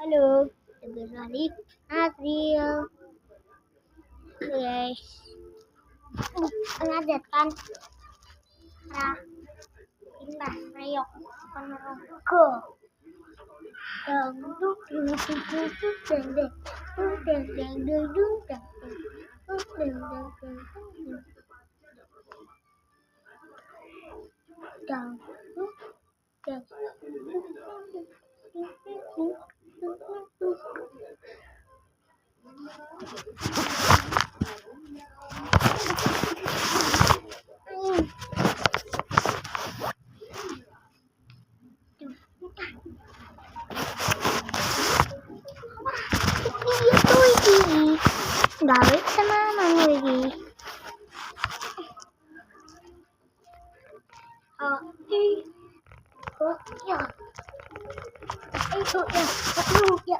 Halo, dari Azril. Guys, mengajarkan arah pindah reyok ponorogo. Dang duk duk duk duk duk dang dang duk dang dang duk duk dang dang duk dang dang dang dang duk dang itu iki gawe tenanan iki. Oh, ya. Itu ya.